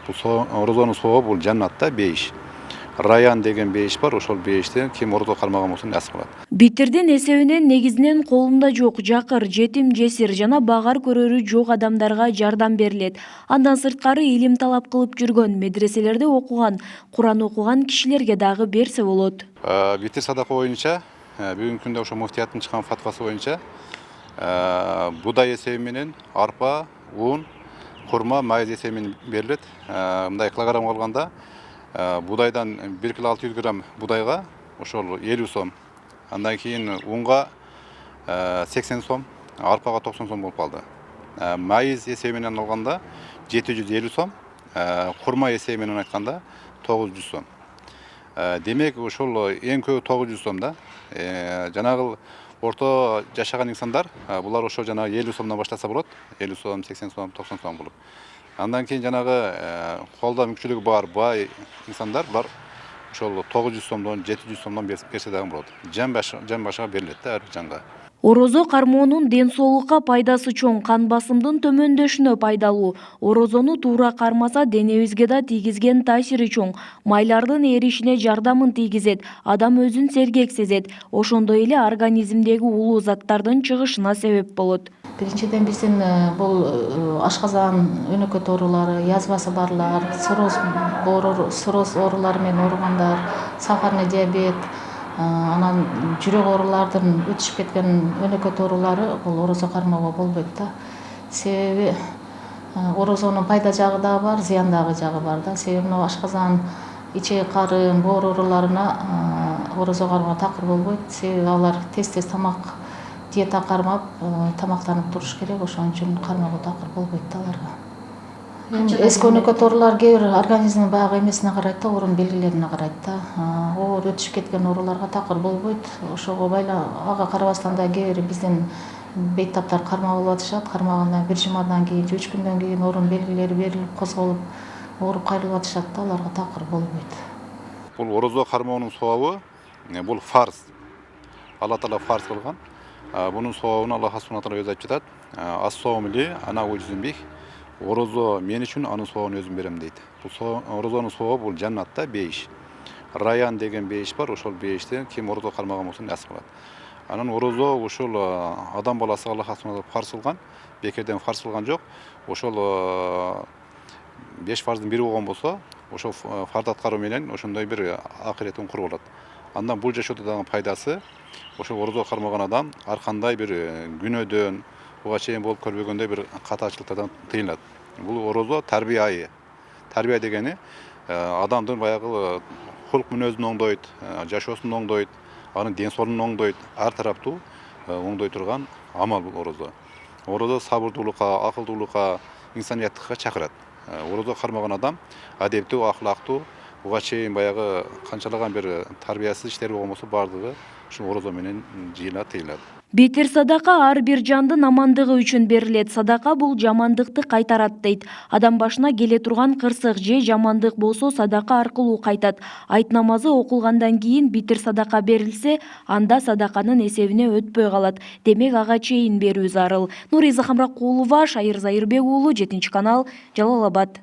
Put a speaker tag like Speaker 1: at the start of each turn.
Speaker 1: Бул орозонун сообу бул жаннатта бейиш. Раян деген бейиш бар, ошол бейиштен ким орозо кармаган болсо насып кылат.
Speaker 2: Битирдин эсебинен негизинен колунда жок, жакыр, жетим, жесир жана багар көрөрү жок адамдарга жардам берилет. Андан сырткары илим талап кылып жүргөн, медреселерде окуган, Куран окуган кишилерге дагы берсе болот.
Speaker 1: Битир садака боюнча бүгүнкү күндө ошо муфтияттын чыккан фатвасы боюнча будай эсеби менен арпа, ун, хурма, майыз эсеби менен берилет. Мындай килограммга алганда будайдан 1 кг 600 грамм будайга ошол 50 сом. Андан кийин унга 80 сом, арпага 90 сом болуп калды. Майыз эсеби менен алганда 750 сом, хурма эсеби менен айтканда 900 сом. Демек ошол эң көбү 900 сом да. Жанагы орто жашаган инсандар булар ошо жанагы 50 сомдон баштаса болот. 50 сом, 80 сом, 90 сом болуп. Андан кийин жанагы колдо мүмкүнчүлүгү бар бай инсандар булар ошол 900 сомдон 700 сомдон берсе дагы болот. Жан башына берилет да ар бир жанга.
Speaker 2: Орозо кармоонун ден соолукка пайдасы чоң, кан басымдын төмөндөшүнө пайдалуу. Орозону туура кармаса денебизге да тийгизген таасири чоң. Майлардын эришине жардамын тийгизет, адам өзүн сергек сезет. Ошондой эле организмдеги улуу заттардын чыгышына себеп болот.
Speaker 3: Биринчиден биздин бул ашказан өнөкөт оорулары, язвасы барлар, цирроз оорулары менен ооругандар, сахарный диабет, анан жүрөк оорулардын өтүшүп кеткен өнөкөт оорулары бул орозо кармоого болбойт да. Себеби орозонун пайда жагы да бар, зыяндагы жагы бар да. Себеби мына ашказан, ичек карын, боор ооруларына орозо кармоо такыр болбойт. Себеби алар тез тамак диета кармап, тамактанып туруш керек, ошон үчүн кармоого такыр болбойт да аларга. Эски өнөкөт оорулар кээ бир организмдин баягы эмесине карайт да, оорунун белгилерине карайт да. Оор өтүшүп кеткен ооруларга такыр болбойт. Ошого ага карабастан да кээ бир биздин бейтаптар кармап алып атышат. Кармагандан 1 жумадан кийин, 3 күндөн кийин оорунун белгилери берилип, козголуп, ооруп кайрылып атышат да, аларга такыр болбойт.
Speaker 1: Бул орозо кармоонун сообу бул фарз. Алла Таала фарз кылган. Bunun soğuğunu Allah subhanahu wa taala öz aytып жатат. As-sawmu li ana ujuzun bih. Орозо мен үчүн анын соогун өзүм берем дейт. Бул орозонун соогу бул жаннатта бейиш. Раян деген бейиш бар, ошол бейиштен ким орозо кармаган болсо насып кылат. Анан орозо ошол адам баласыга Алла subhanahu wa taala фарз кылган, бекерден фарз кылган жок. Ошол 5 фарздын бири болгон болсо, ошол фарды аткаруу менен ошондой бир акыретин куруп алат. Андан бул жашоодо дагы пайдасы ошол орозо кармаган адам ар кандай бир күнөөдөн буга чейин болуп көрбөгөндөй бир катачылыктардан тыйылат. Бул орозо тарбия айы. Тарбия дегени адамдын баягы кулк мүнөзүн оңдойт, жашоосун оңдойт, анын ден соолугун оңдойт, ар тараптуу оңдой турган амал бул орозо. Орозо сабырдуулукка, акылдуулукка, инсанияттыкка чакырат. Орозо кармаган адам адептүү, акылактуу, буга чейин баягы канчалаган бир тарбиясыз иштери болгон болсо бардыгы ушул орозо менен жыйылат, тыйылат.
Speaker 2: Битир садака ар бир жандын амандыгы үчүн берилет. Садака бул жамандыкты кайтарат дейт. Адам башына келе турган кырсык же жамандык болсо садака аркылуу кайтат. Айт намазы окулгандан кийин битир садака берилсе, анда садаканын эсебине өтпөй калат. Демек ага чейин берүү зарыл. Нуриза Хамракулова, Шайыр Зайырбек уулу, 7 канал, Жалал Абад.